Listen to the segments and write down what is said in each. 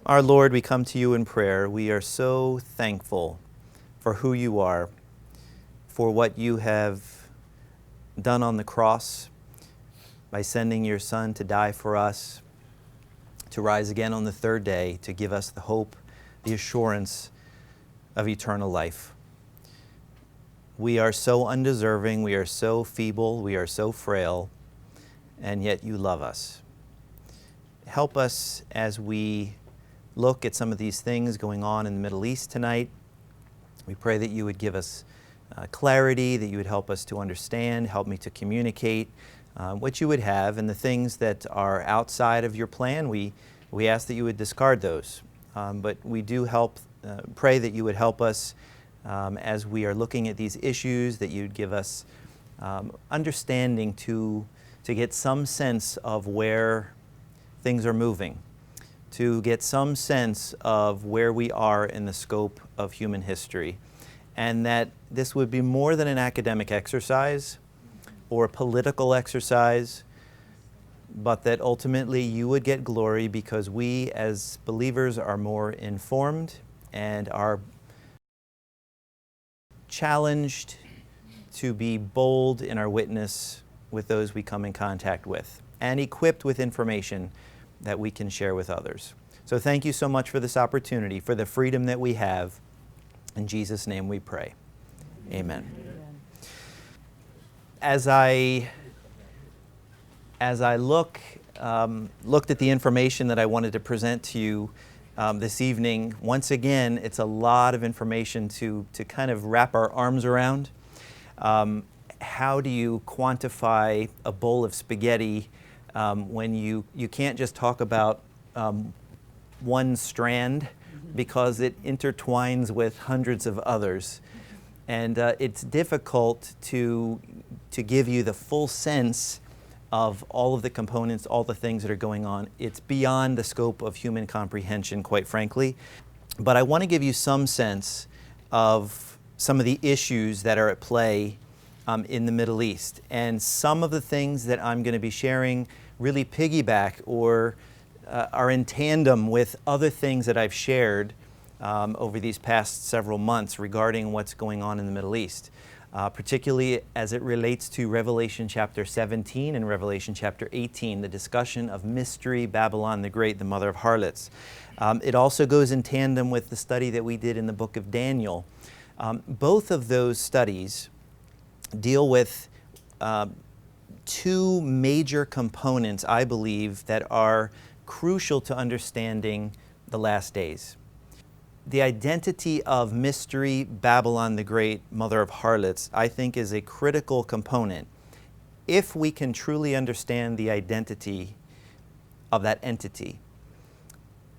Our Lord, we come to you in prayer. We are so thankful for who you are, for what you have done on the cross by sending your Son to die for us, to rise again on the third day, to give us the hope, the assurance of eternal life. We are so undeserving, we are so feeble, we are so frail, and yet you love us. Help us as we look at some of these things going on in the Middle East tonight. We pray that you would give us clarity, that you would help us to understand, help me to communicate what you would have, and the things that are outside of your plan, we ask that you would discard those. But we do pray that you would help us as we are looking at these issues, that you'd give us understanding to get some sense of where things are moving, to get some sense of where we are in the scope of human history, and that this would be more than an academic exercise or a political exercise, but that ultimately you would get glory because we as believers are more informed and are challenged to be bold in our witness with those we come in contact with, and equipped with information that we can share with others. So thank you so much for this opportunity, for the freedom that we have. In Jesus' name we pray. Amen. As I looked at the information that I wanted to present to you this evening, once again, it's a lot of information to kind of wrap our arms around. How do you quantify a bowl of spaghetti when you can't just talk about one strand because it intertwines with hundreds of others? And it's difficult to give you the full sense of all of the components, all the things that are going on. It's beyond the scope of human comprehension, quite frankly. But I want to give you some sense of some of the issues that are at play in the Middle East. And some of the things that I'm going to be sharing really piggyback or are in tandem with other things that I've shared over these past several months regarding what's going on in the Middle East, particularly as it relates to Revelation chapter 17 and Revelation chapter 18, the discussion of Mystery Babylon the Great, the mother of harlots. It also goes in tandem with the study that we did in the book of Daniel. Both of those studies deal with two major components, I believe, that are crucial to understanding the last days. The identity of Mystery Babylon the Great, mother of harlots, I think is a critical component. If we can truly understand the identity of that entity,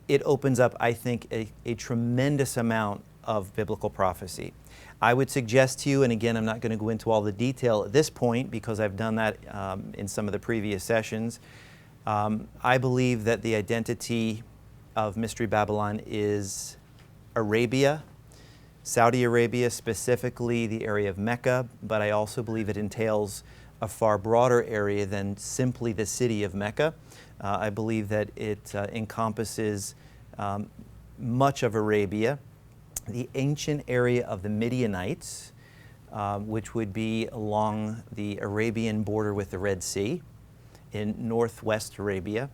it opens up, I think, a tremendous amount of biblical prophecy. I would suggest to you, and again, I'm not going to go into all the detail at this point because I've done that in some of the previous sessions. I believe that the identity of Mystery Babylon is Arabia, Saudi Arabia, specifically the area of Mecca, but I also believe it entails a far broader area than simply the city of Mecca. I believe that it encompasses much of Arabia, the ancient area of the Midianites, which would be along the Arabian border with the Red Sea in northwest Arabia.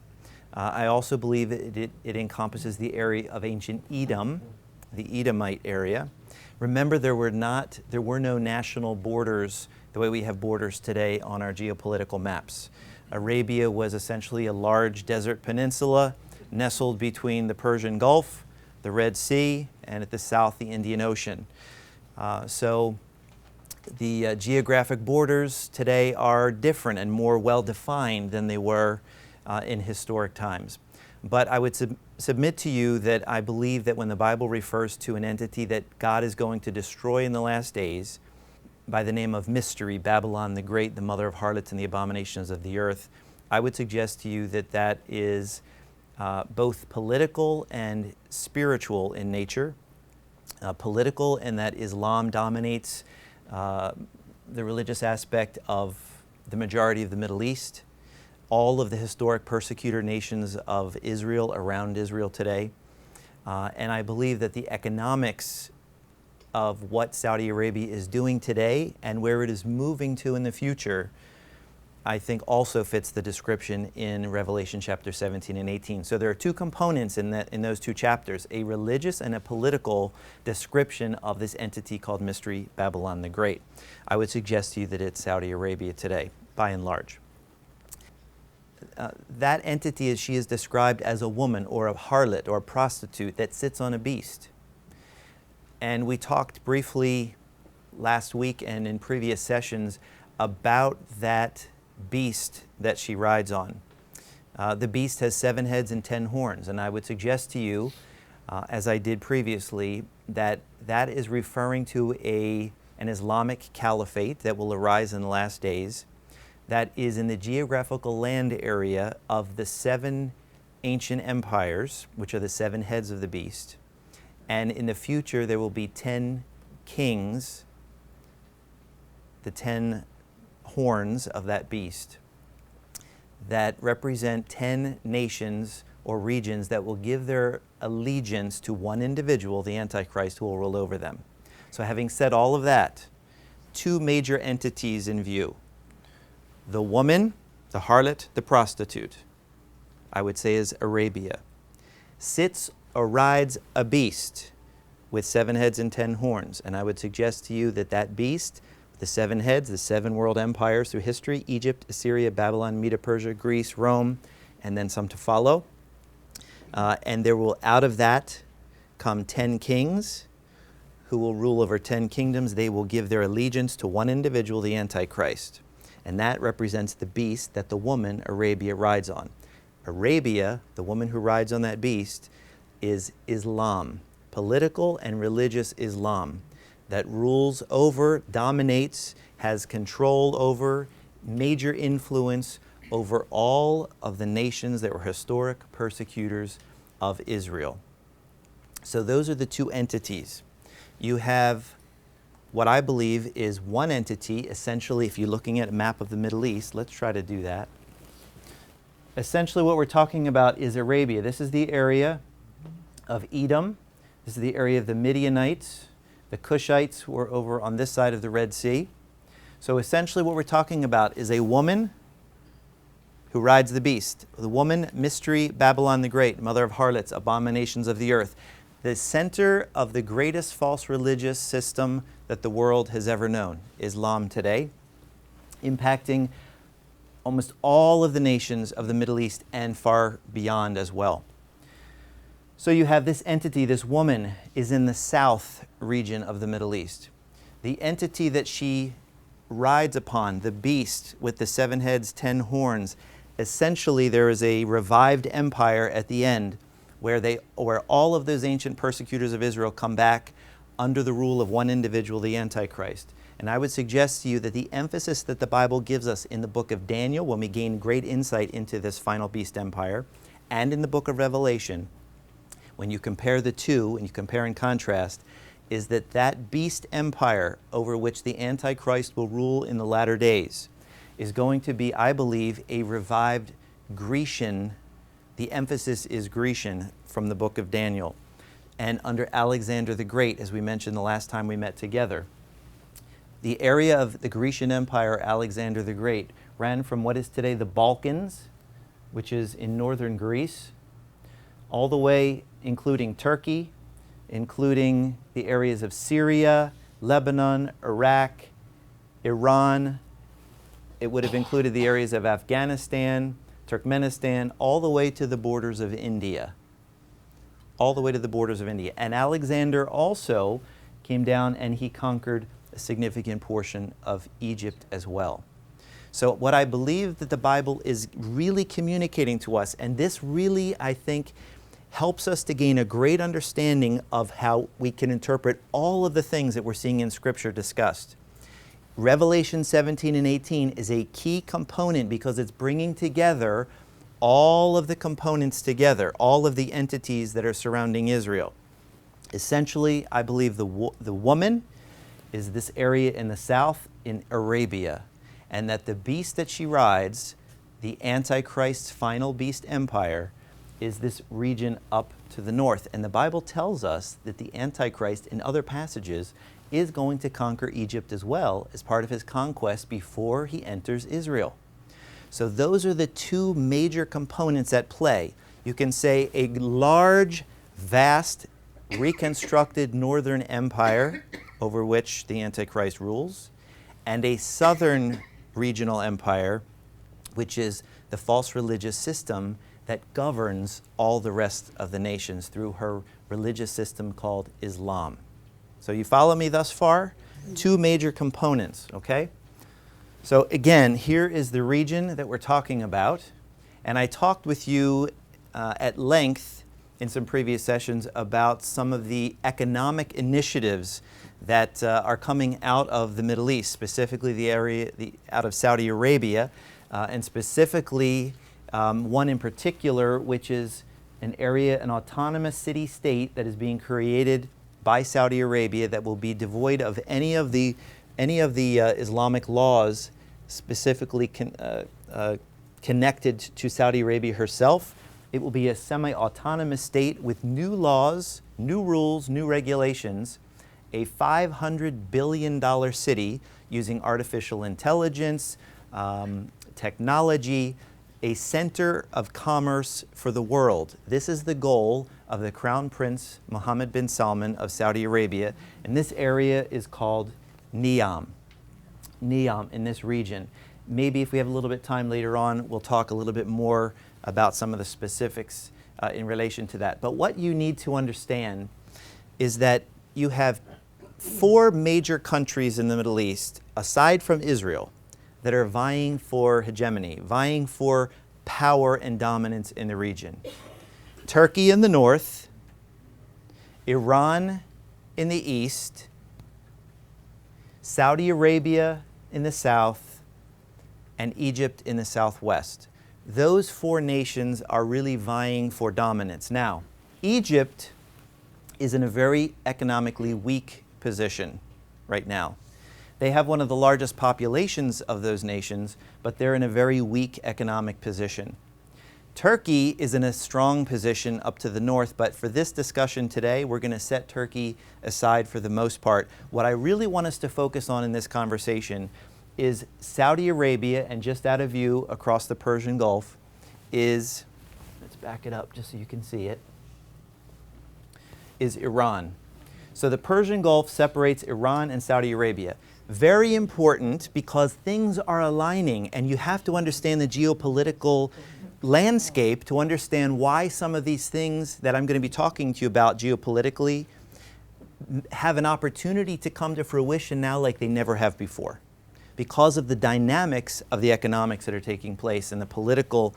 I also believe that it encompasses the area of ancient Edom, the Edomite area. Remember, there were no national borders the way we have borders today on our geopolitical maps. Arabia was essentially a large desert peninsula nestled between the Persian Gulf, the Red Sea, and at the south, the Indian Ocean. So the geographic borders today are different and more well-defined than they were in historic times. But I would submit to you that I believe that when the Bible refers to an entity that God is going to destroy in the last days by the name of Mystery, Babylon the Great, the mother of harlots and the abominations of the earth, I would suggest to you that that is both political and spiritual in nature. Political in that Islam dominates the religious aspect of the majority of the Middle East, all of the historic persecutor nations of Israel around Israel today. And I believe that the economics of what Saudi Arabia is doing today and where it is moving to in the future, I think also fits the description in Revelation chapter 17 and 18. So there are two components in those two chapters, a religious and a political description of this entity called Mystery Babylon the Great. I would suggest to you that it's Saudi Arabia today, by and large. That entity, as she is described, as a woman or a harlot or a prostitute that sits on a beast. And we talked briefly last week and in previous sessions about that beast that she rides on. The beast has 7 heads and 10 horns, and I would suggest to you, as I did previously, that that is referring to an Islamic caliphate that will arise in the last days, that is in the geographical land area of the 7 ancient empires, which are the 7 heads of the beast. And in the future, there will be 10 kings, the 10 horns of that beast, that represent 10 nations or regions that will give their allegiance to one individual, the Antichrist, who will rule over them. So having said all of that, 2 major entities in view. The woman, the harlot, the prostitute, I would say is Arabia, sits or rides a beast with 7 heads and 10 horns. And I would suggest to you that that beast, the 7 heads, the 7 world empires through history, Egypt, Assyria, Babylon, Medo-Persia, Greece, Rome, and then some to follow. And there will, out of that, come 10 kings who will rule over 10 kingdoms. They will give their allegiance to one individual, the Antichrist. And that represents the beast that the woman, Arabia, rides on. Arabia, the woman who rides on that beast, is Islam, political and religious Islam, that rules over, dominates, has control over, major influence over all of the nations that were historic persecutors of Israel. So those are the 2 entities. You have what I believe is one entity, essentially, if you're looking at a map of the Middle East, let's try to do that. Essentially what we're talking about is Arabia. This is the area of Edom. This is the area of the Midianites. The Cushites who are over on this side of the Red Sea. So essentially what we're talking about is a woman who rides the beast. The woman, Mystery Babylon the Great, mother of harlots, abominations of the earth. The center of the greatest false religious system that the world has ever known, Islam today, impacting almost all of the nations of the Middle East and far beyond as well. So you have this entity, this woman, is in the south region of the Middle East. The entity that she rides upon, the beast with the 7 heads, 10 horns, essentially there is a revived empire at the end where all of those ancient persecutors of Israel come back under the rule of one individual, the Antichrist. And I would suggest to you that the emphasis that the Bible gives us in the book of Daniel, when we gain great insight into this final beast empire, and in the book of Revelation, when you compare the two and you compare and contrast, is that that beast empire over which the Antichrist will rule in the latter days is going to be, I believe, a revived Grecian. The emphasis is Grecian from the book of Daniel. And under Alexander the Great, as we mentioned the last time we met together, the area of the Grecian Empire, Alexander the Great, ran from what is today the Balkans, which is in northern Greece, all the way including Turkey, including the areas of Syria, Lebanon, Iraq, Iran. It would have included the areas of Afghanistan, Turkmenistan, all the way to the borders of India. All the way to the borders of India. And Alexander also came down and he conquered a significant portion of Egypt as well. So what I believe that the Bible is really communicating to us, and this really, I think, helps us to gain a great understanding of how we can interpret all of the things that we're seeing in Scripture discussed. Revelation 17 and 18 is a key component because it's bringing together all of the components together, all of the entities that are surrounding Israel. Essentially, I believe the woman is this area in the south in Arabia, and that the beast that she rides, the Antichrist's final beast empire, is this region up to the north. And the Bible tells us that the Antichrist, in other passages, is going to conquer Egypt as well as part of his conquest before he enters Israel. So those are the two major components at play. You can say a large, vast, reconstructed northern empire over which the Antichrist rules, and a southern regional empire, which is the false religious system that governs all the rest of the nations through her religious system called Islam. So you follow me thus far? Two major components, okay? So again, here is the region that we're talking about. And I talked with you at length in some previous sessions about some of the economic initiatives that are coming out of the Middle East, specifically the area out of Saudi Arabia, and specifically one in particular, which is an area, an autonomous city-state that is being created by Saudi Arabia that will be devoid of any of the Islamic laws specifically connected to Saudi Arabia herself. It will be a semi-autonomous state with new laws, new rules, new regulations, a $500 billion city using artificial intelligence, technology, a center of commerce for the world. This is the goal of the Crown Prince Mohammed bin Salman of Saudi Arabia, and this area is called Neom. Neom in this region. Maybe if we have a little bit of time later on, we'll talk a little bit more about some of the specifics in relation to that. But what you need to understand is that you have four major countries in the Middle East, aside from Israel, that are vying for hegemony, vying for power and dominance in the region. Turkey in the north, Iran in the east, Saudi Arabia in the south, and Egypt in the southwest. Those four nations are really vying for dominance. Now, Egypt is in a very economically weak position right now. They have one of the largest populations of those nations, but they're in a very weak economic position. Turkey is in a strong position up to the north, but for this discussion today, we're going to set Turkey aside for the most part. What I really want us to focus on in this conversation is Saudi Arabia, and just out of view across the Persian Gulf is, let's back it up just so you can see it, is Iran. So the Persian Gulf separates Iran and Saudi Arabia. Very important because things are aligning, and you have to understand the geopolitical landscape to understand why some of these things that I'm going to be talking to you about geopolitically have an opportunity to come to fruition now like they never have before, because of the dynamics of the economics that are taking place and the political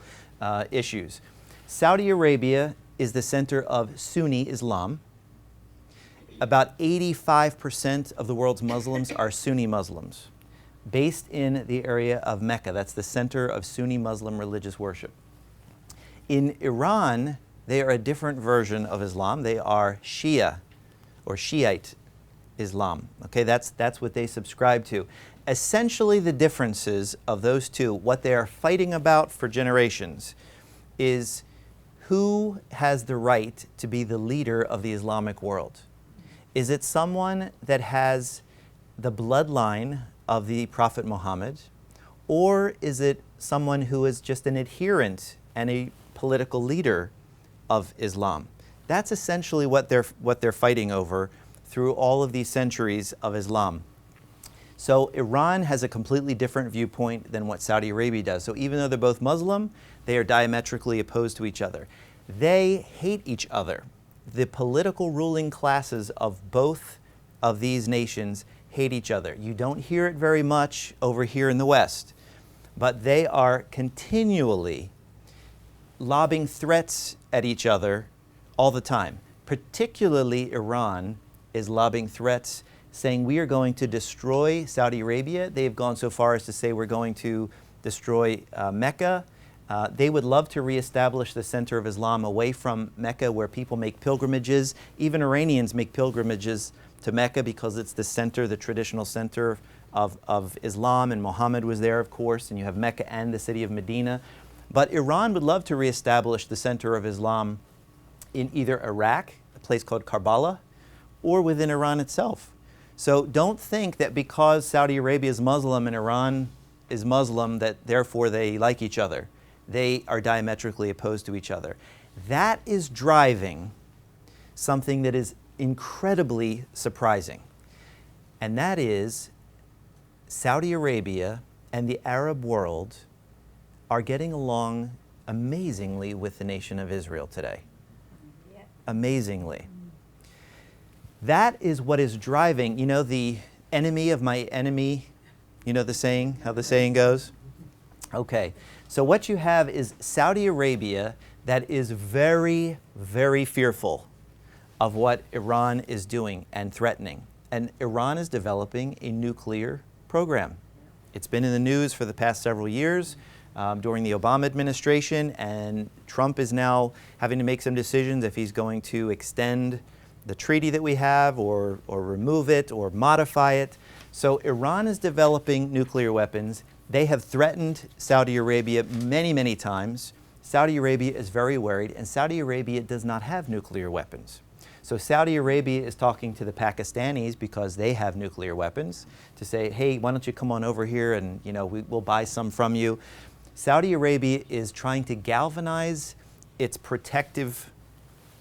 issues. Saudi Arabia is the center of Sunni Islam. About 85% of the world's Muslims are Sunni Muslims, based in the area of Mecca. That's the center of Sunni Muslim religious worship. In Iran, they are a different version of Islam. They are Shia, or Shiite Islam. Okay, that's what they subscribe to. Essentially, the differences of those two, what they are fighting about for generations, is who has the right to be the leader of the Islamic world. Is it someone that has the bloodline of the Prophet Muhammad, or is it someone who is just an adherent and a political leader of Islam? That's essentially what they're fighting over through all of these centuries of Islam. So Iran has a completely different viewpoint than what Saudi Arabia does. So even though they're both Muslim, they are diametrically opposed to each other. They hate each other. The political ruling classes of both of these nations hate each other. You don't hear it very much over here in the West, but they are continually lobbing threats at each other all the time. Particularly Iran is lobbing threats saying we are going to destroy Saudi Arabia. They've gone so far as to say we're going to destroy Mecca. They would love to reestablish the center of Islam away from Mecca, where people make pilgrimages. Even Iranians make pilgrimages to Mecca because it's the center, the traditional center of Islam, and Muhammad was there, of course, and you have Mecca and the city of Medina. But Iran would love to reestablish the center of Islam in either Iraq, a place called Karbala, or within Iran itself. So don't think that because Saudi Arabia is Muslim and Iran is Muslim that therefore they like each other. They are diametrically opposed to each other. That is driving something that is incredibly surprising. And that is Saudi Arabia and the Arab world are getting along amazingly with the nation of Israel today. Yep. Amazingly. That is what is driving, you know, the enemy of my enemy, you know the saying, how the saying goes? Okay, so what you have is Saudi Arabia that is very, very fearful of what Iran is doing and threatening. And Iran is developing a nuclear program. It's been in the news for the past several years during the Obama administration, and Trump is now having to make some decisions if he's going to extend the treaty that we have or remove it or modify it. So Iran is developing nuclear weapons. They have threatened Saudi Arabia many, many times. Saudi Arabia is very worried, and Saudi Arabia does not have nuclear weapons. So Saudi Arabia is talking to the Pakistanis because they have nuclear weapons to say, hey, why don't you come on over here and we'll buy some from you. Saudi Arabia is trying to galvanize its protective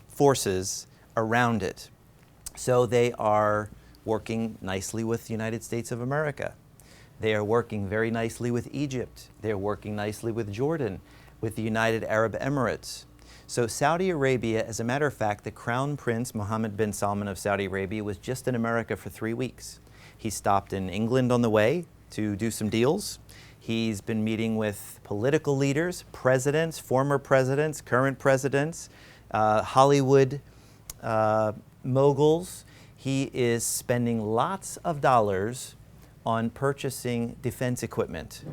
forces around it. So they are working nicely with the United States of America. They are working very nicely with Egypt. They are working nicely with Jordan, with the United Arab Emirates. So Saudi Arabia, as a matter of fact, the Crown Prince Mohammed bin Salman of Saudi Arabia was just in America for 3 weeks. He stopped in England on the way to do some deals. He's been meeting with political leaders, presidents, former presidents, current presidents, Hollywood moguls. He is spending lots of dollars on purchasing defense equipment.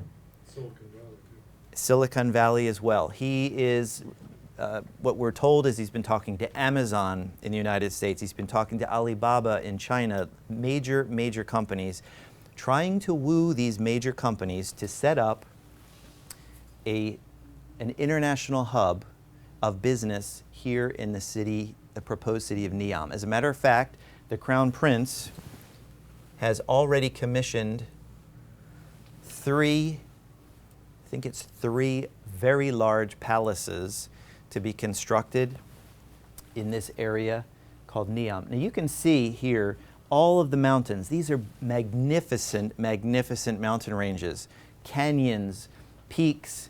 Silicon Valley as well. He is, what we're told is he's been talking to Amazon in the United States. He's been talking to Alibaba in China, major companies, trying to woo these major companies to set up an international hub of business here in the proposed city of Neom. As a matter of fact, the Crown Prince has already commissioned three very large palaces to be constructed in this area called Neom. Now you can see here all of the mountains. These are magnificent, magnificent mountain ranges, canyons, peaks.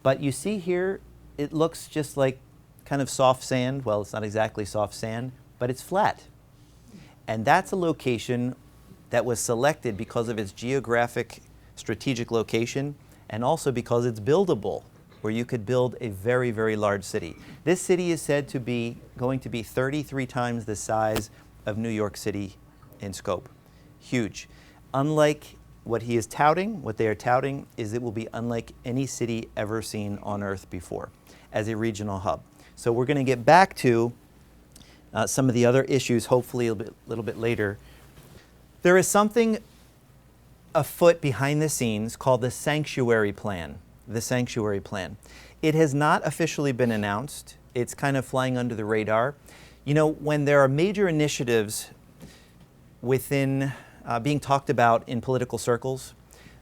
But you see here, it looks just like kind of soft sand. Well, it's not exactly soft sand, but it's flat. And that's a location that was selected because of its geographic strategic location and also because it's buildable, where you could build a very, very large city. This city is said to be going to be 33 times the size of New York City in scope. Huge. Unlike what he is touting, what they are touting is it will be unlike any city ever seen on Earth before as a regional hub. So we're going to get back to some of the other issues, hopefully a little bit later. There is something afoot behind the scenes called the Sanctuary Plan. The Sanctuary Plan. It has not officially been announced. It's kind of flying under the radar. You know, when there are major initiatives within being talked about in political circles,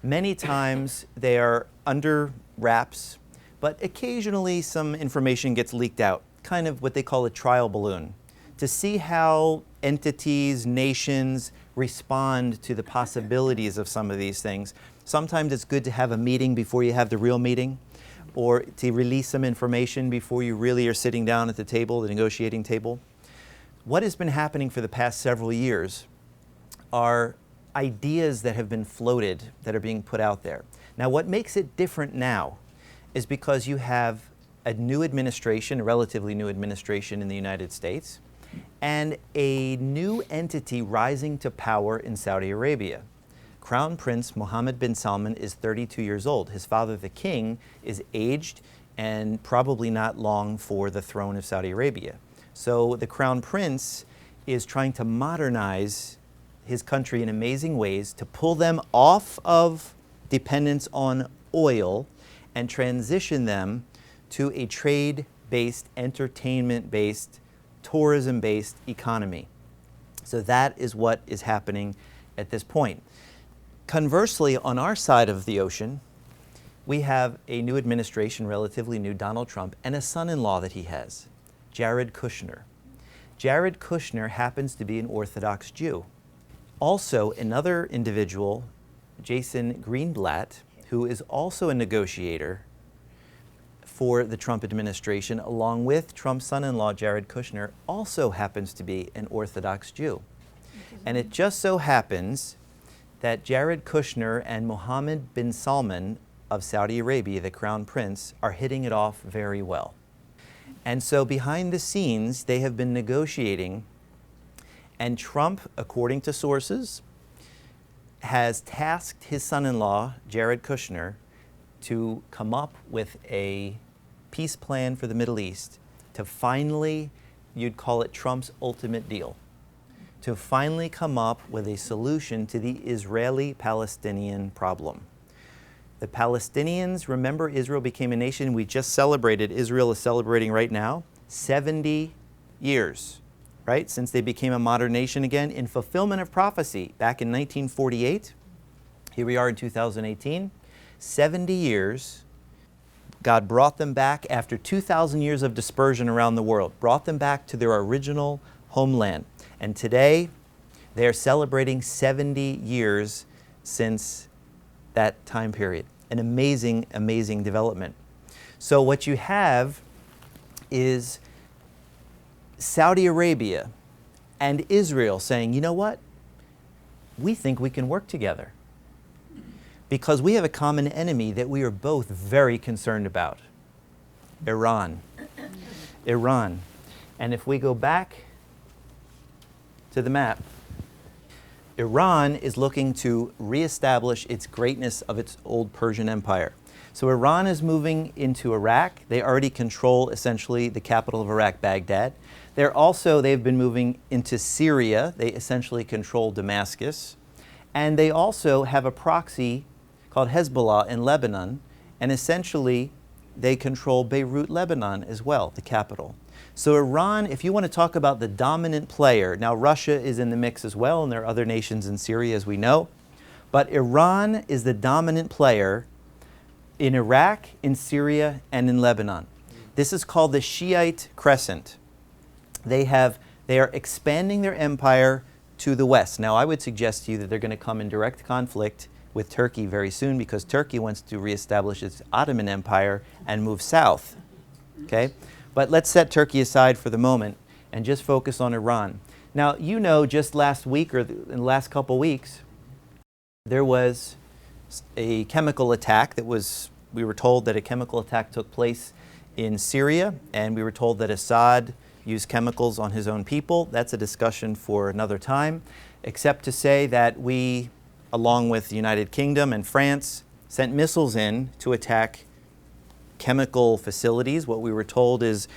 many times they are under wraps, but occasionally some information gets leaked out, kind of what they call a trial balloon, to see how entities, nations respond to the possibilities of some of these things. Sometimes it's good to have a meeting before you have the real meeting, or to release some information before you really are sitting down at the table, the negotiating table. What has been happening for the past several years are ideas that have been floated, that are being put out there. Now, what makes it different now is because you have a new administration, a relatively new administration in the United States, and a new entity rising to power in Saudi Arabia. Crown Prince Mohammed bin Salman is 32 years old. His father, the king, is aged and probably not long for the throne of Saudi Arabia. So the Crown Prince is trying to modernize his country in amazing ways to pull them off of dependence on oil and transition them to a trade-based, entertainment-based, tourism-based economy. So that is what is happening at this point. Conversely, on our side of the ocean, we have a new administration, relatively new, Donald Trump, and a son-in-law that he has, Jared Kushner. Jared Kushner happens to be an Orthodox Jew. Also, another individual, Jason Greenblatt, who is also a negotiator for the Trump administration, along with Trump's son-in-law, Jared Kushner, also happens to be an Orthodox Jew. And it just so happens that Jared Kushner and Mohammed bin Salman of Saudi Arabia, the crown prince, are hitting it off very well. And so behind the scenes, they have been negotiating, and Trump, according to sources, has tasked his son-in-law, Jared Kushner, to come up with a peace plan for the Middle East to finally, you'd call it Trump's ultimate deal, to finally come up with a solution to the Israeli-Palestinian problem. The Palestinians, remember, Israel became a nation. We just celebrated, Israel is celebrating right now, 70 years, right, since they became a modern nation again, in fulfillment of prophecy back in 1948. Here we are in 2018. 70 years, God brought them back after 2,000 years of dispersion around the world, brought them back to their original homeland. And today, they are celebrating 70 years since that time period. An amazing, amazing development. So what you have is Saudi Arabia and Israel saying, you know what? We think we can work together because we have a common enemy that we are both very concerned about, Iran. Iran. And if we go back to the map, Iran is looking to reestablish its greatness of its old Persian Empire. So Iran is moving into Iraq. They already control essentially the capital of Iraq, Baghdad. They've been moving into Syria. They essentially control Damascus. And they also have a proxy called Hezbollah in Lebanon. And essentially, they control Beirut, Lebanon as well, the capital. So Iran, if you want to talk about the dominant player, now Russia is in the mix as well, and there are other nations in Syria, as we know. But Iran is the dominant player in Iraq, in Syria, and in Lebanon. This is called the Shiite Crescent. They are expanding their empire to the west. Now, I would suggest to you that they're going to come in direct conflict with Turkey very soon because Turkey wants to reestablish its Ottoman Empire and move south. Okay? But let's set Turkey aside for the moment and just focus on Iran. Now, you know, just last week or in the last couple weeks, there was a chemical attack we were told that a chemical attack took place in Syria, and we were told that Assad used chemicals on his own people. That's a discussion for another time, except to say that we, along with the United Kingdom and France, sent missiles in to attack chemical facilities. What we were told is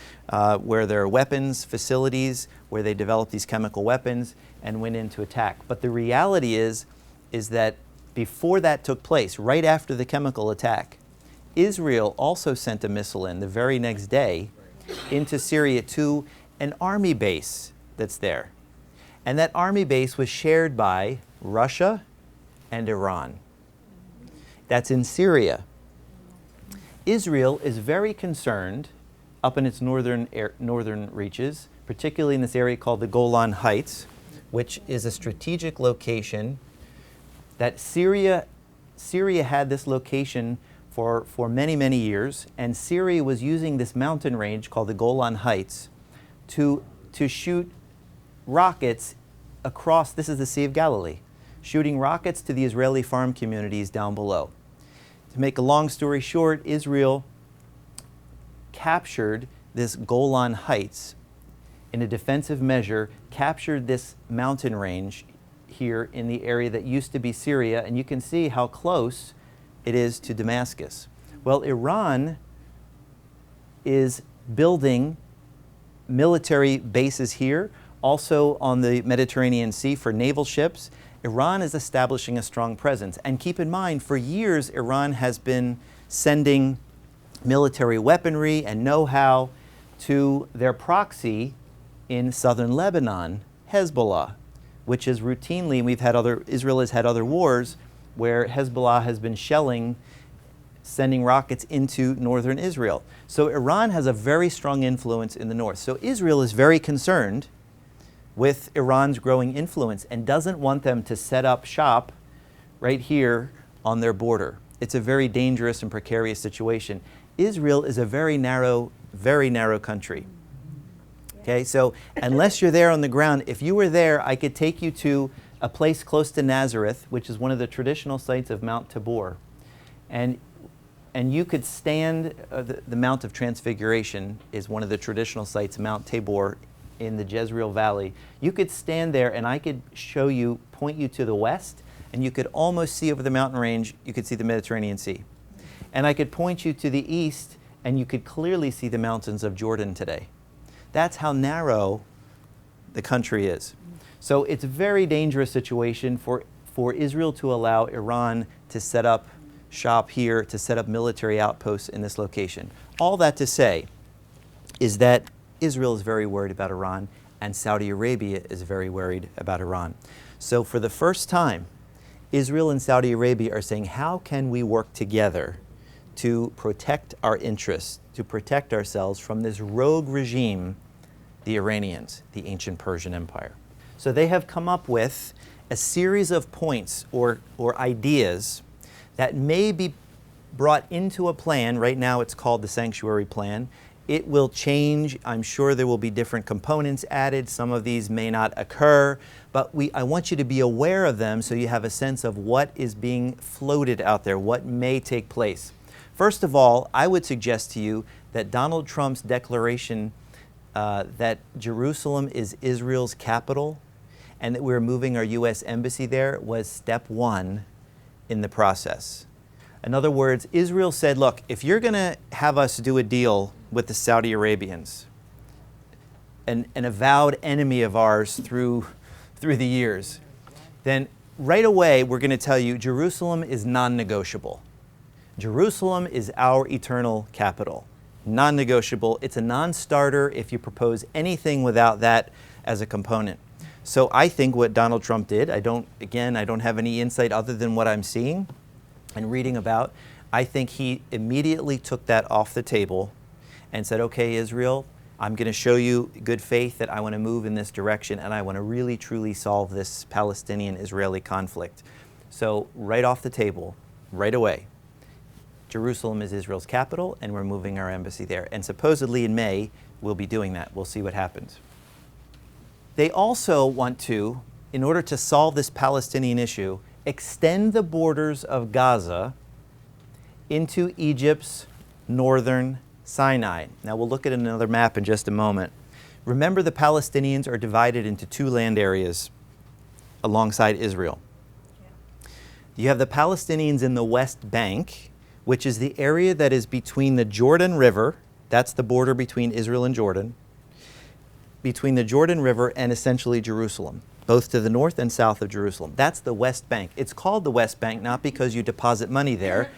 where there are weapons facilities, where they developed these chemical weapons and went in to attack. But the reality is that before that took place, right after the chemical attack, Israel also sent a missile in the very next day into Syria to an army base that's there. And that army base was shared by Russia and Iran. That's in Syria. Israel is very concerned up in its northern reaches, particularly in this area called the Golan Heights, which is a strategic location that Syria had this location for many, many years, and Syria was using this mountain range called the Golan Heights to shoot rockets across, this is the Sea of Galilee, shooting rockets to the Israeli farm communities down below. To make a long story short, Israel captured this Golan Heights in a defensive measure, captured this mountain range here in the area that used to be Syria, and you can see how close it is to Damascus. Well, Iran is building military bases here, also on the Mediterranean Sea for naval ships. Iran is establishing a strong presence. And keep in mind, for years, Iran has been sending military weaponry and know-how to their proxy in southern Lebanon, Hezbollah, which is routinely, Israel has had other wars where Hezbollah has been shelling, sending rockets into northern Israel. So Iran has a very strong influence in the north. So Israel is very concerned with Iran's growing influence and doesn't want them to set up shop right here on their border. It's a very dangerous and precarious situation. Israel is a very narrow country. Okay, so unless you're there on the ground, if you were there, I could take you to a place close to Nazareth, which is one of the traditional sites of Mount Tabor. And you could stand, the Mount of Transfiguration is one of the traditional sites, Mount Tabor in the Jezreel Valley. You could stand there and I could show you, point you to the west, and you could almost see over the mountain range, you could see the Mediterranean Sea. And I could point you to the east and you could clearly see the mountains of Jordan today. That's how narrow the country is. So it's a very dangerous situation for Israel to allow Iran to set up shop here, to set up military outposts in this location. All that to say is that Israel is very worried about Iran and Saudi Arabia is very worried about Iran. So for the first time, Israel and Saudi Arabia are saying, how can we work together to protect our interests, to protect ourselves from this rogue regime, the Iranians, the ancient Persian Empire. So they have come up with a series of points or ideas that may be brought into a plan. Right now it's called the Sanctuary Plan. It will change. I'm sure there will be different components added. Some of these may not occur, but I want you to be aware of them so you have a sense of what is being floated out there, what may take place. First of all, I would suggest to you that Donald Trump's declaration that Jerusalem is Israel's capital and that we're moving our U.S. embassy there was step one in the process. In other words, Israel said, look, if you're going to have us do a deal with the Saudi Arabians, an avowed enemy of ours through the years, then right away we're going to tell you Jerusalem is non-negotiable. Jerusalem is our eternal capital. Non-negotiable. It's a non-starter if you propose anything without that as a component. So I think what Donald Trump did, I don't have any insight other than what I'm seeing and reading about. I think he immediately took that off the table and said, okay, Israel, I'm going to show you good faith that I want to move in this direction and I want to really truly solve this Palestinian-Israeli conflict. So right off the table, right away, Jerusalem is Israel's capital and we're moving our embassy there. And supposedly in May, we'll be doing that. We'll see what happens. They also want to, in order to solve this Palestinian issue, extend the borders of Gaza into Egypt's northern Sinai. Now we'll look at another map in just a moment. Remember, the Palestinians are divided into two land areas alongside Israel. You have the Palestinians in the West Bank, which is the area that is between the Jordan River, that's the border between Israel and Jordan, between the Jordan River and essentially Jerusalem, both to the north and south of Jerusalem. That's the West Bank. It's called the West Bank not because you deposit money there,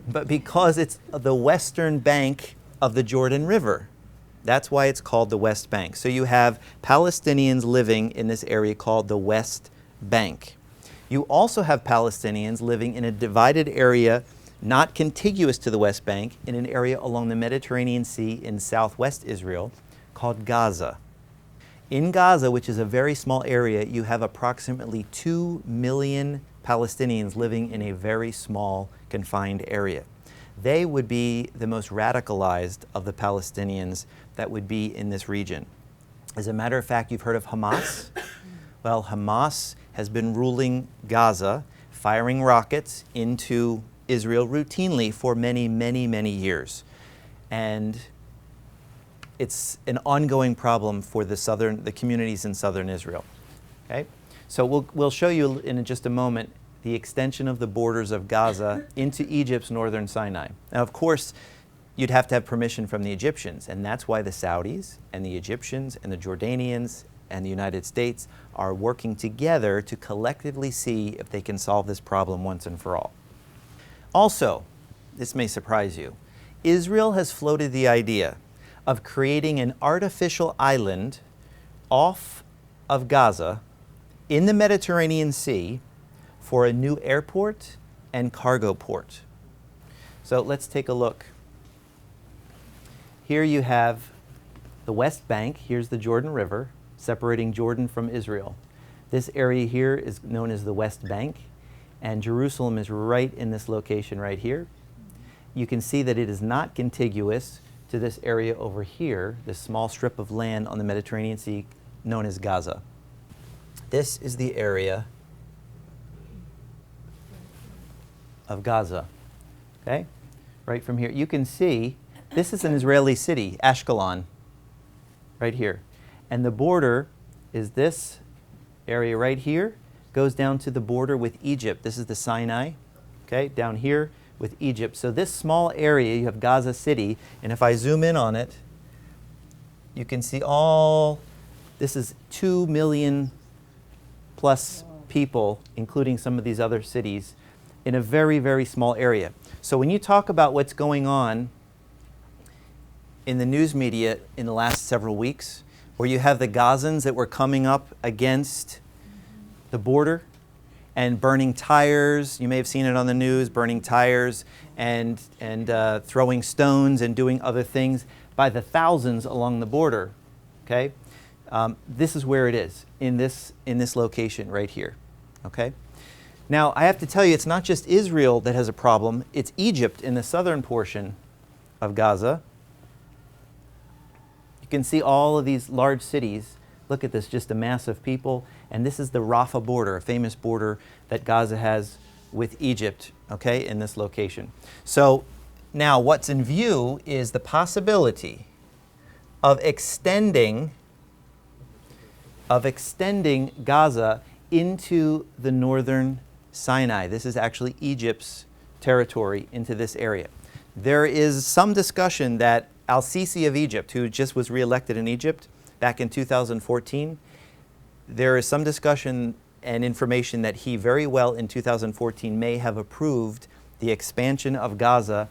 but because it's the western bank of the Jordan River. That's why it's called the West Bank. So you have Palestinians living in this area called the West Bank. You also have Palestinians living in a divided area not contiguous to the West Bank, in an area along the Mediterranean Sea in southwest Israel called Gaza. In Gaza, which is a very small area, you have approximately 2 million Palestinians living in a very small, confined area. They would be the most radicalized of the Palestinians that would be in this region. As a matter of fact, you've heard of Hamas? Well, Hamas has been ruling Gaza, firing rockets into Israel routinely for many, many, many years. And it's an ongoing problem for the communities in southern Israel. Okay? So we'll show you in just a moment the extension of the borders of Gaza into Egypt's northern Sinai. Now, of course, you'd have to have permission from the Egyptians, and that's why the Saudis and the Egyptians and the Jordanians and the United States are working together to collectively see if they can solve this problem once and for all. Also, this may surprise you, Israel has floated the idea of creating an artificial island off of Gaza in the Mediterranean Sea for a new airport and cargo port. So let's take a look. Here you have the West Bank. Here's the Jordan River, separating Jordan from Israel. This area here is known as the West Bank, and Jerusalem is right in this location right here. You can see that it is not contiguous to this area over here, this small strip of land on the Mediterranean Sea known as Gaza. This is the area of Gaza, okay? Right from here. You can see this is an Israeli city, Ashkelon, right here. And the border is this area right here, goes down to the border with Egypt. This is the Sinai, okay, down here with Egypt. So this small area, you have Gaza City, and if I zoom in on it, you can see this is 2 million plus people, including some of these other cities, in a very, very small area. So when you talk about what's going on in the news media in the last several weeks, where you have the Gazans that were coming up against the border and burning tires, you may have seen it on the news, burning tires and throwing stones and doing other things by the thousands along the border, okay? This is where it is, in this location right here, okay? Now, I have to tell you, it's not just Israel that has a problem, it's Egypt in the southern portion of Gaza. You can see all of these large cities. Look at this, just a mass of people. And this is the Rafah border, a famous border that Gaza has with Egypt, okay, in this location. So now what's in view is the possibility of extending Gaza into the northern Sinai. This is actually Egypt's territory, into this area. There is some discussion that al-Sisi of Egypt, who just was reelected in Egypt back in 2014, there is some discussion and information that he very well in 2014 may have approved the expansion of Gaza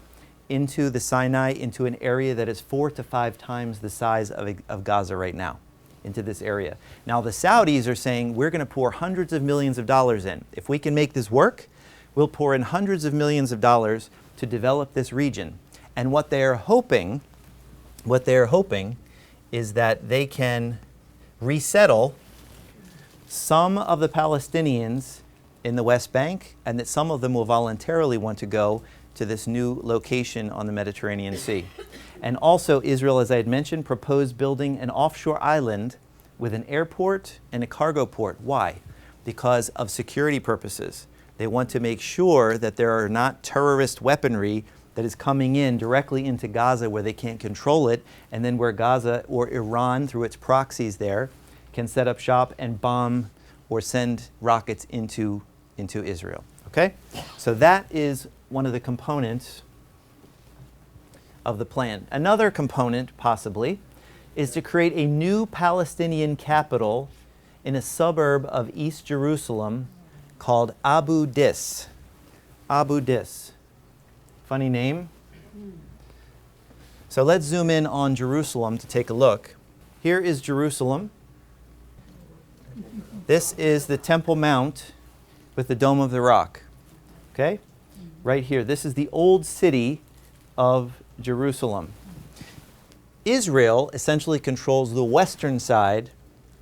into the Sinai, into an area that is 4 to 5 times the size of Gaza right now, into this area. Now the Saudis are saying, we're going to pour hundreds of millions of dollars in. If we can make this work, we'll pour in hundreds of millions of dollars to develop this region. And what they are hoping is that they can resettle some of the Palestinians in the West Bank, and that some of them will voluntarily want to go to this new location on the Mediterranean Sea. And also Israel, as I had mentioned, proposed building an offshore island with an airport and a cargo port. Why? Because of security purposes. They want to make sure that there are not terrorist weaponry that is coming in directly into Gaza where they can't control it, and then where Gaza or Iran, through its proxies there, can set up shop and bomb or send rockets into Israel. Okay? So that is one of the components of the plan. Another component, possibly, is to create a new Palestinian capital in a suburb of East Jerusalem called Abu Dis. Abu Dis. Funny name. So let's zoom in on Jerusalem to take a look. Here is Jerusalem. This is the Temple Mount with the Dome of the Rock. Okay? Right here. This is the old city of Jerusalem. Israel essentially controls the western side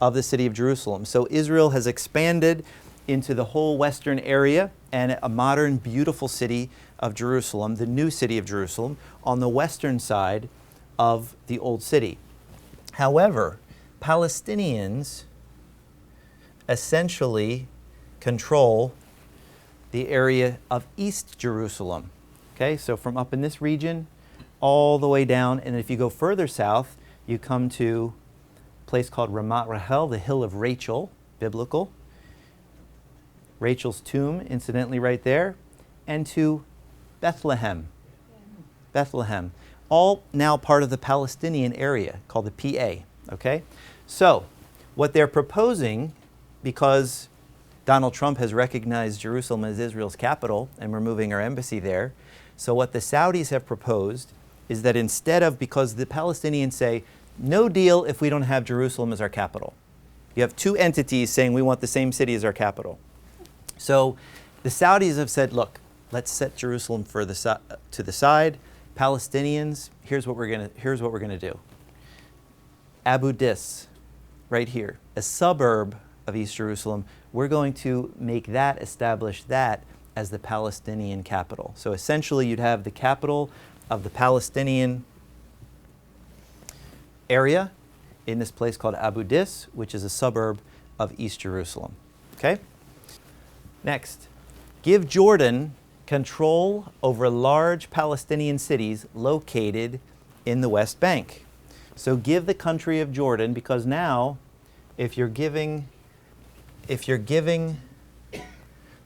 of the city of Jerusalem. So Israel has expanded into the whole western area, and a modern, beautiful city of Jerusalem, the new city of Jerusalem, on the western side of the old city. However, Palestinians essentially control the area of East Jerusalem. Okay, so from up in this region all the way down, and if you go further south, you come to a place called Ramat Rachel, the Hill of Rachel, biblical. Rachel's tomb, incidentally, right there, and to Bethlehem. Bethlehem. All now part of the Palestinian area called the PA. Okay? So, what they're proposing, because Donald Trump has recognized Jerusalem as Israel's capital, and we're moving our embassy there, so what the Saudis have proposed is that instead of, because the Palestinians say, no deal if we don't have Jerusalem as our capital. You have two entities saying we want the same city as our capital. So the Saudis have said, look, let's set Jerusalem to the side. Palestinians, here's what we're gonna do. Abu Dis, right here, a suburb of East Jerusalem, we're going to establish that as the Palestinian capital. So essentially you'd have the capital of the Palestinian area in this place called Abu Dis, which is a suburb of East Jerusalem. Okay? Next, give Jordan control over large Palestinian cities located in the West Bank. So give the country of Jordan, because now if you're giving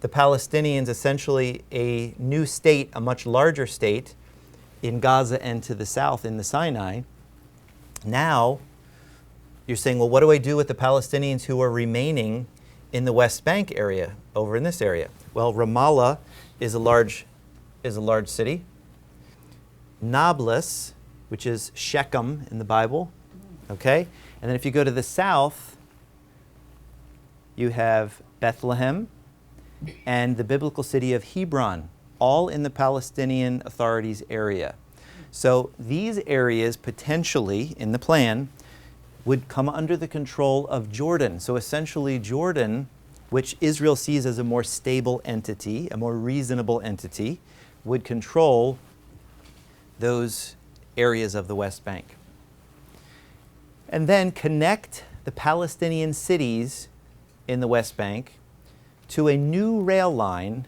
the Palestinians essentially a new state, a much larger state in Gaza and to the south in the Sinai, now you're saying, well, what do I do with the Palestinians who are remaining in the West Bank area, over in this area? Well, Ramallah is a large city. Nablus, which is Shechem in the Bible, okay? And then if you go to the south, you have Bethlehem and the biblical city of Hebron, all in the Palestinian Authority's area. So these areas potentially, in the plan, would come under the control of Jordan. So essentially Jordan, which Israel sees as a more stable entity, a more reasonable entity, would control those areas of the West Bank. And then connect the Palestinian cities in the West Bank to a new rail line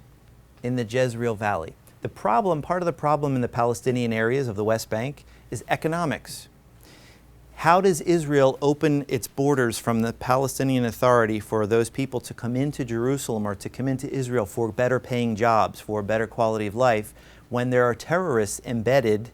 in the Jezreel Valley. Part of the problem in the Palestinian areas of the West Bank is economics. How does Israel open its borders from the Palestinian Authority for those people to come into Jerusalem or to come into Israel for better paying jobs, for better quality of life, when there are terrorists embedded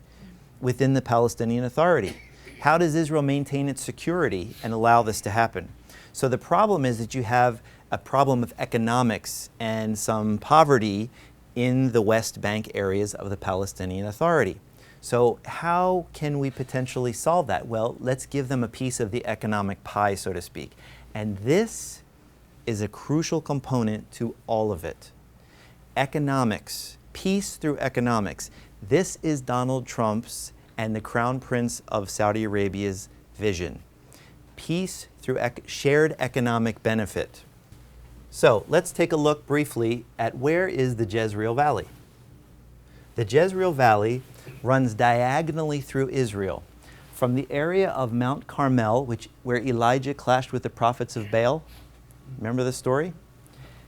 within the Palestinian Authority? How does Israel maintain its security and allow this to happen? So the problem is that you have a problem of economics and some poverty in the West Bank areas of the Palestinian Authority. So how can we potentially solve that? Well, let's give them a piece of the economic pie, so to speak. And this is a crucial component to all of it. Economics, peace through economics. This is Donald Trump's and the Crown Prince of Saudi Arabia's vision. Peace through shared economic benefit. So let's take a look briefly at where is the Jezreel Valley. The Jezreel Valley runs diagonally through Israel from the area of Mount Carmel, where Elijah clashed with the prophets of Baal. Remember the story?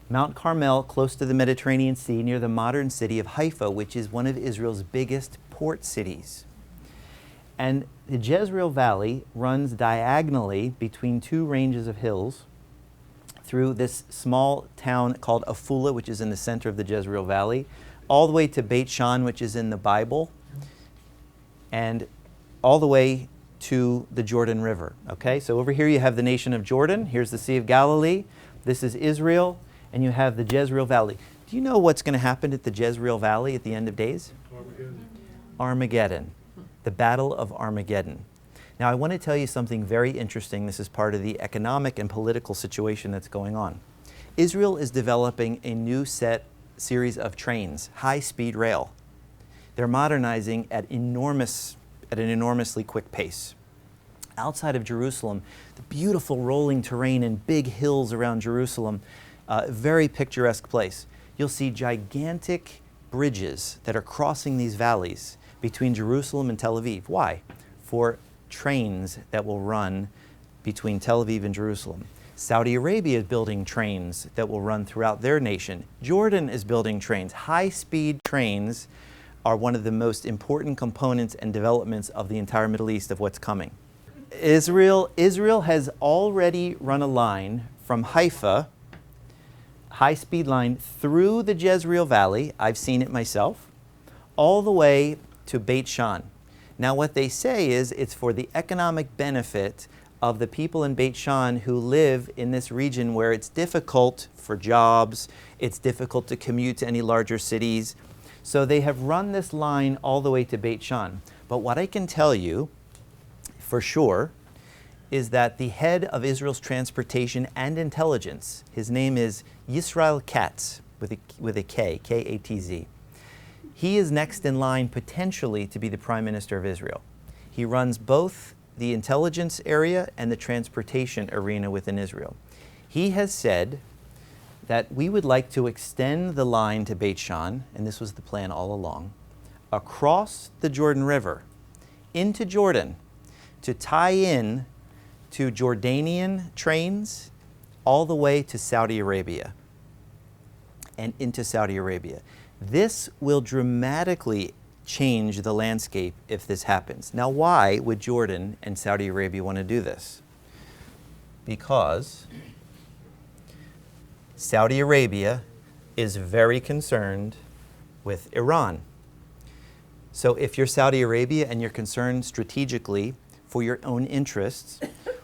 Mount Carmel, close to the Mediterranean Sea, near the modern city of Haifa, which is one of Israel's biggest port cities. And the Jezreel Valley runs diagonally between two ranges of hills through this small town called Afula, which is in the center of the Jezreel Valley, all the way to Beit Shan, which is in the Bible, and all the way to the Jordan River. Okay, so over here you have the nation of Jordan. Here's the Sea of Galilee. This is Israel, and you have the Jezreel Valley. Do you know what's going to happen at the Jezreel Valley at the end of days? Armageddon. The Battle of Armageddon. Now I want to tell you something very interesting. This is part of the economic and political situation that's going on. Israel is developing a new series of trains, high-speed rail. They're modernizing at an enormously quick pace. Outside of Jerusalem, the beautiful rolling terrain and big hills around Jerusalem, a very picturesque place. You'll see gigantic bridges that are crossing these valleys between Jerusalem and Tel Aviv. Why? For trains that will run between Tel Aviv and Jerusalem. Saudi Arabia is building trains that will run throughout their nation. Jordan is building trains. High-speed trains are one of the most important components and developments of the entire Middle East of what's coming. Israel has already run a line from Haifa, high-speed line, through the Jezreel Valley, I've seen it myself, all the way to Beit Shan. Now what they say is it's for the economic benefit of the people in Beit Shan who live in this region where it's difficult for jobs, it's difficult to commute to any larger cities. So they have run this line all the way to Beit Shan. But what I can tell you for sure is that the head of Israel's transportation and intelligence, his name is Yisrael Katz, with a K, K-A-T-Z. He is next in line potentially to be the Prime Minister of Israel. He runs both the intelligence area and the transportation arena within Israel. He has said that we would like to extend the line to Beit Shan, and this was the plan all along, across the Jordan River into Jordan to tie in to Jordanian trains all the way to Saudi Arabia and into Saudi Arabia. This will dramatically change the landscape if this happens. Now, why would Jordan and Saudi Arabia want to do this? Because Saudi Arabia is very concerned with Iran. So if you're Saudi Arabia and you're concerned strategically for your own interests,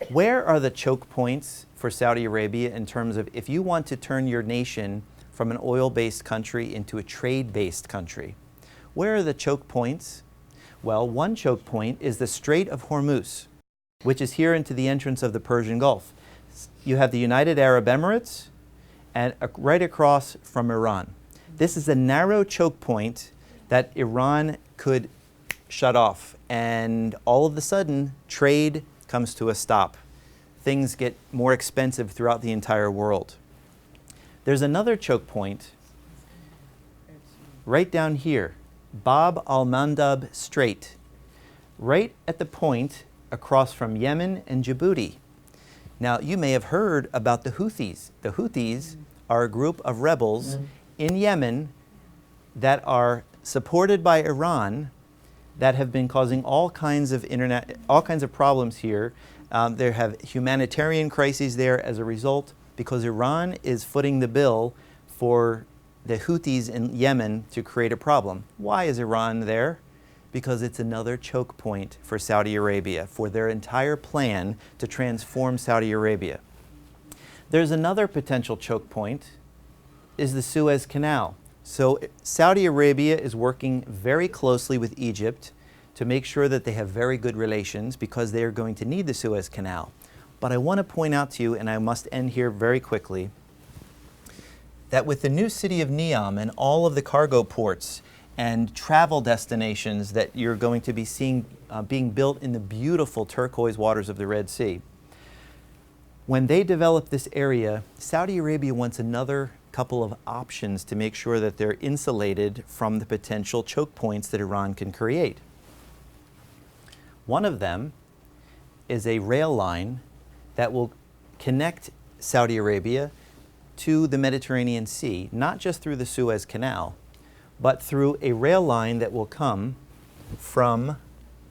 where are the choke points for Saudi Arabia in terms of if you want to turn your nation from an oil-based country into a trade-based country? Where are the choke points? Well, one choke point is the Strait of Hormuz, which is here into the entrance of the Persian Gulf. You have the United Arab Emirates and right across from Iran. This is a narrow choke point that Iran could shut off, and all of a sudden, trade comes to a stop. Things get more expensive throughout the entire world. There's another choke point right down here, Bab al-Mandab Strait, right at the point across from Yemen and Djibouti. Now, you may have heard about the Houthis. The Houthis are a group of rebels in Yemen that are supported by Iran that have been causing all kinds of problems here. There have humanitarian crises there as a result because Iran is footing the bill for the Houthis in Yemen to create a problem. Why is Iran there? Because it's another choke point for Saudi Arabia, for their entire plan to transform Saudi Arabia. There's another potential choke point, is the Suez Canal. So Saudi Arabia is working very closely with Egypt to make sure that they have very good relations because they are going to need the Suez Canal. But I want to point out to you, and I must end here very quickly, that with the new city of Neom and all of the cargo ports and travel destinations that you're going to be seeing being built in the beautiful turquoise waters of the Red Sea, when they develop this area, Saudi Arabia wants another couple of options to make sure that they're insulated from the potential choke points that Iran can create. One of them is a rail line that will connect Saudi Arabia to the Mediterranean Sea, not just through the Suez Canal, but through a rail line that will come from,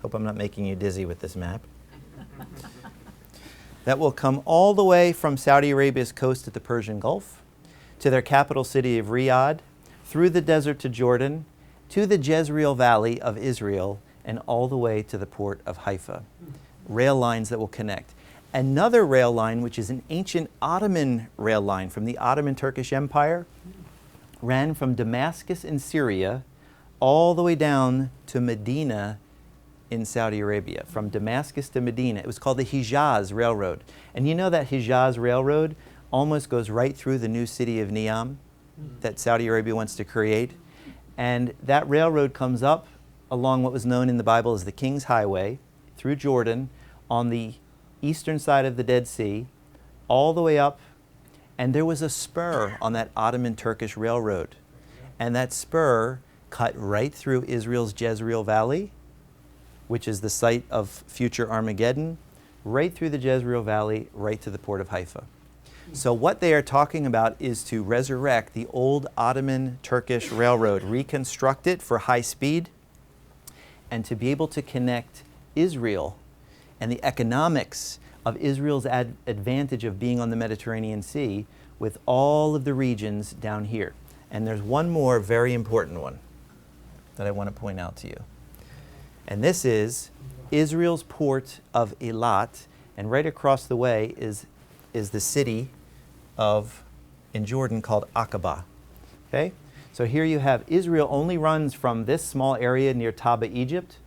hope I'm not making you dizzy with this map, that will come all the way from Saudi Arabia's coast at the Persian Gulf to their capital city of Riyadh, through the desert to Jordan, to the Jezreel Valley of Israel, and all the way to the port of Haifa. Rail lines that will connect. Another rail line, which is an ancient Ottoman rail line from the Ottoman Turkish Empire, ran from Damascus in Syria all the way down to Medina in Saudi Arabia. From Damascus to Medina. It was called the Hijaz Railroad. And you know that Hijaz Railroad almost goes right through the new city of Neom that Saudi Arabia wants to create. And that railroad comes up along what was known in the Bible as the King's Highway through Jordan on the eastern side of the Dead Sea, all the way up, and there was a spur on that Ottoman Turkish railroad. And that spur cut right through Israel's Jezreel Valley, which is the site of future Armageddon, right through the Jezreel Valley, right to the port of Haifa. So what they are talking about is to resurrect the old Ottoman Turkish railroad, reconstruct it for high speed, and to be able to connect Israel and the economics of Israel's advantage of being on the Mediterranean Sea with all of the regions down here. And there's one more very important one that I want to point out to you. And this is Israel's port of Eilat, and right across the way is the city in Jordan called Aqaba. Okay? So here you have Israel only runs from this small area near Taba, Egypt,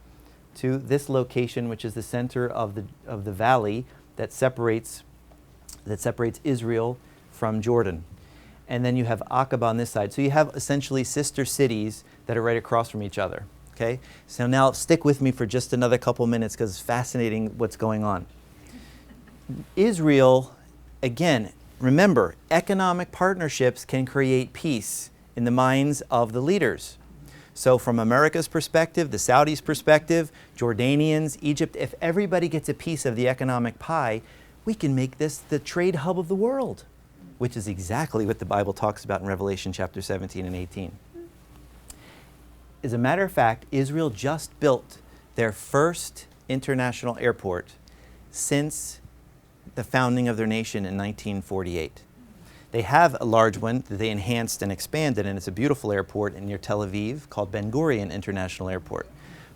to this location, which is the center of the valley that separates Israel from Jordan. And then you have Aqaba on this side. So you have essentially sister cities that are right across from each other. Okay? So now stick with me for just another couple minutes because it's fascinating what's going on. Israel, again, remember, economic partnerships can create peace in the minds of the leaders. So from America's perspective, the Saudis' perspective, Jordanians, Egypt, if everybody gets a piece of the economic pie, we can make this the trade hub of the world, which is exactly what the Bible talks about in Revelation chapter 17 and 18. As a matter of fact, Israel just built their first international airport since the founding of their nation in 1948. They have a large one that they enhanced and expanded, and it's a beautiful airport near Tel Aviv called Ben Gurion International Airport.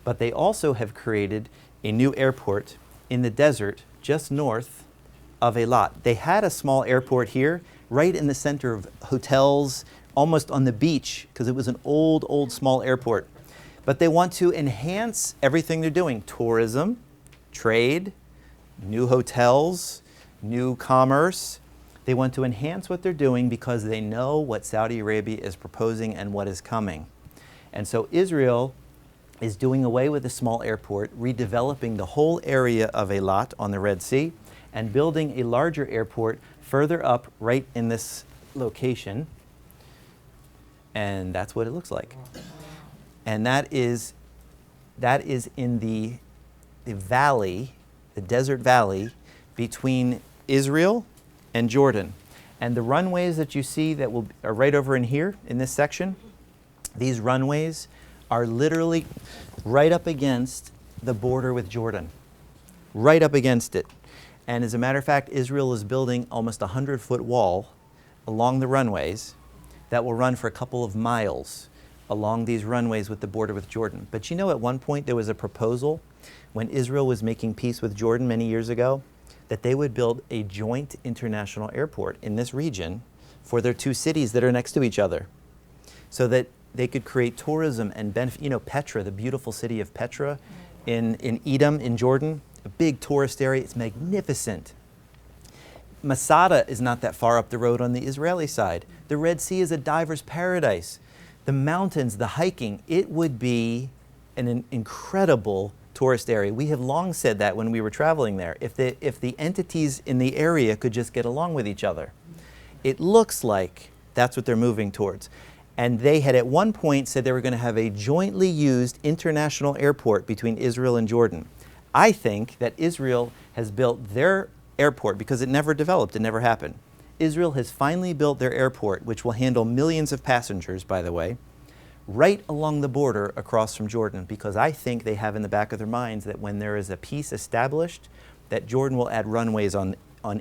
But they also have created a new airport in the desert just north of Eilat. They had a small airport here, right in the center of hotels, almost on the beach, because it was an old small airport. But they want to enhance everything they're doing: tourism, trade, new hotels, new commerce. They want to enhance what they're doing because they know what Saudi Arabia is proposing and what is coming. And so Israel is doing away with the small airport, redeveloping the whole area of Eilat on the Red Sea, and building a larger airport further up right in this location. And that's what it looks like. And that is in the valley, the desert valley between Israel and Jordan. And the runways that you see that are right over in here in this section, these runways are literally right up against the border with Jordan, right up against it. And as a matter of fact, Israel is building almost a 100-foot wall along the runways that will run for a couple of miles along these runways with the border with Jordan. But you know, at one point there was a proposal when Israel was making peace with Jordan many years ago that they would build a joint international airport in this region for their two cities that are next to each other, so that they could create tourism and benefit. You know, Petra, the beautiful city of Petra in Edom, in Jordan, a big tourist area. It's magnificent. Masada is not that far up the road on the Israeli side. The Red Sea is a diver's paradise. The mountains, the hiking, it would be an incredible tourist area. We have long said that when we were traveling there. If the entities in the area could just get along with each other. It looks like that's what they're moving towards. And they had at one point said they were going to have a jointly used international airport between Israel and Jordan. I think that Israel has built their airport because it never developed, it never happened. Israel has finally built their airport, which will handle millions of passengers, by the way, right along the border across from Jordan, because I think they have in the back of their minds that when there is a peace established, that Jordan will add runways on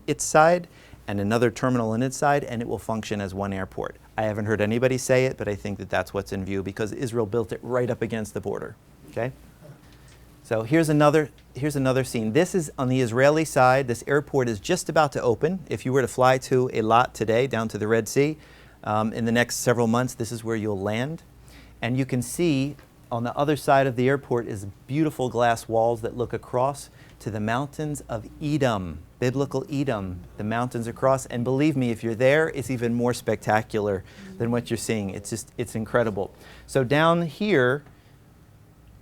its side and another terminal on its side, and it will function as one airport. I haven't heard anybody say it, but I think that that's what's in view because Israel built it right up against the border. Okay? So here's another scene. This is on the Israeli side. This airport is just about to open. If you were to fly to Eilat today, down to the Red Sea, in the next several months, this is where you'll land. And you can see on the other side of the airport is beautiful glass walls that look across to the mountains of Edom, biblical Edom, the mountains across. And believe me, if you're there, it's even more spectacular than what you're seeing. It's incredible. So down here,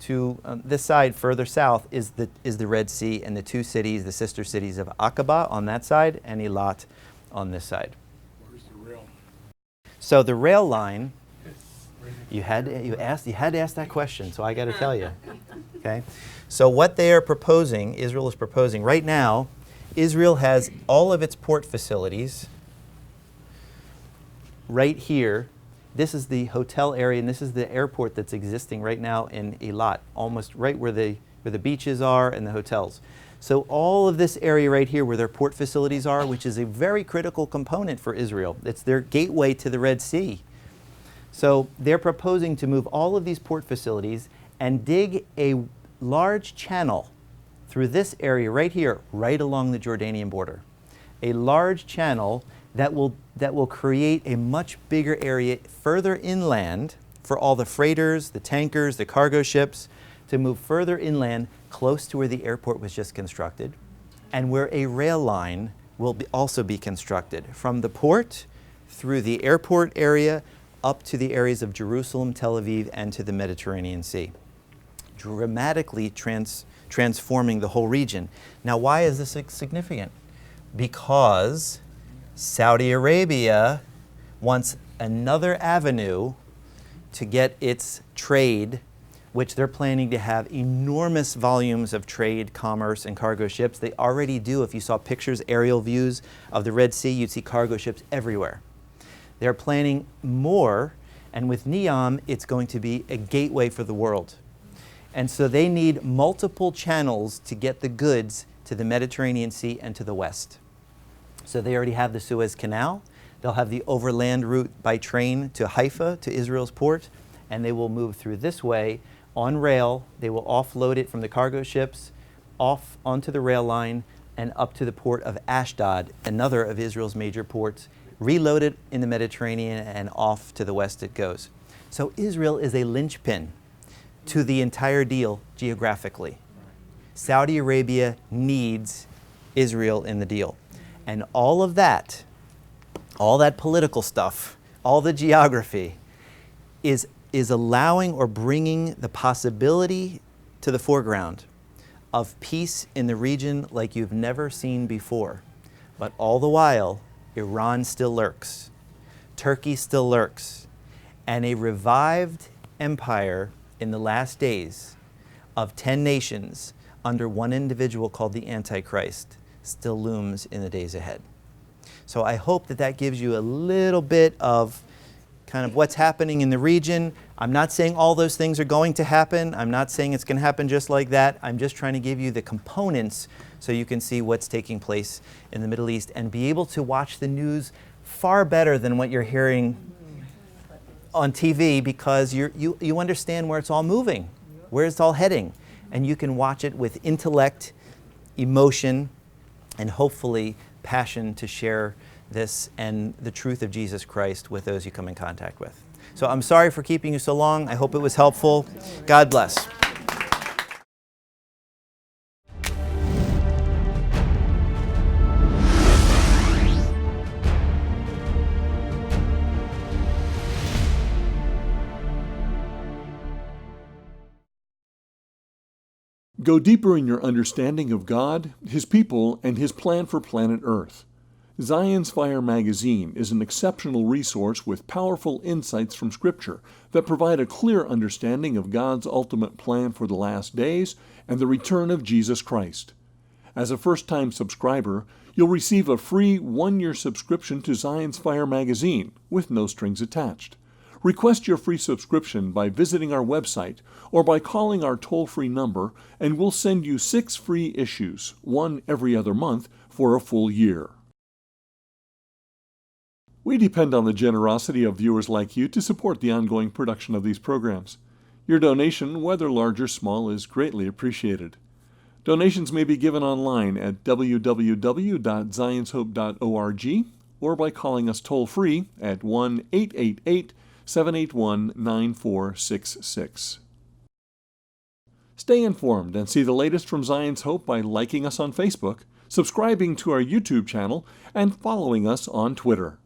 to this side, further south, is the Red Sea and the two cities, the sister cities of Aqaba on that side and Eilat on this side. Where's the rail? So the rail line, you had to ask that question, so I got to tell you. Okay, so what they are proposing, Israel is proposing right now. Israel has all of its port facilities right here. This is the hotel area, and this is the airport that's existing right now in Eilat, almost right where the beaches are and the hotels. So all of this area right here where their port facilities are, which is a very critical component for Israel. It's their gateway to the Red Sea. So they're proposing to move all of these port facilities and dig a large channel through this area right here, right along the Jordanian border. A large channel that will create a much bigger area further inland for all the freighters, the tankers, the cargo ships to move further inland, close to where the airport was just constructed, and where a rail line will also be constructed from the port through the airport area up to the areas of Jerusalem, Tel Aviv, and to the Mediterranean Sea, dramatically transforming the whole region. Now, why is this significant? Because Saudi Arabia wants another avenue to get its trade, which they're planning to have enormous volumes of trade, commerce, and cargo ships. They already do. If you saw pictures, aerial views of the Red Sea, you'd see cargo ships everywhere. They're planning more, and with Neom, it's going to be a gateway for the world. And so they need multiple channels to get the goods to the Mediterranean Sea and to the west. So they already have the Suez Canal. They'll have the overland route by train to Haifa, to Israel's port, and they will move through this way on rail. They will offload it from the cargo ships off onto the rail line and up to the port of Ashdod, another of Israel's major ports, reload it in the Mediterranean, and off to the west it goes. So Israel is a linchpin to the entire deal geographically. Saudi Arabia needs Israel in the deal. And all of that, all that political stuff, all the geography is allowing or bringing the possibility to the foreground of peace in the region like you've never seen before. But all the while, Iran still lurks, Turkey still lurks, and a revived empire in the last days of 10 nations under one individual called the Antichrist still looms in the days ahead. So I hope that that gives you a little bit of kind of what's happening in the region. I'm not saying all those things are going to happen. I'm not saying it's going to happen just like that. I'm just trying to give you the components so you can see what's taking place in the Middle East and be able to watch the news far better than what you're hearing on TV, because you understand where it's all moving, where it's all heading, and you can watch it with intellect, emotion, and hopefully passion to share this and the truth of Jesus Christ with those you come in contact with. So I'm sorry for keeping you so long. I hope it was helpful. God bless. Go deeper in your understanding of God, His people, and His plan for planet Earth. Zion's Fire magazine is an exceptional resource with powerful insights from Scripture that provide a clear understanding of God's ultimate plan for the last days and the return of Jesus Christ. As a first-time subscriber, you'll receive a free 1-year subscription to Zion's Fire magazine with no strings attached. Request your free subscription by visiting our website or by calling our toll-free number, and we'll send you 6 free issues, one every other month, for a full year. We depend on the generosity of viewers like you to support the ongoing production of these programs. Your donation, whether large or small, is greatly appreciated. Donations may be given online at www.zionshope.org or by calling us toll-free at 1-888-781-9466. Stay informed and see the latest from Zion's Hope by liking us on Facebook, subscribing to our YouTube channel, and following us on Twitter.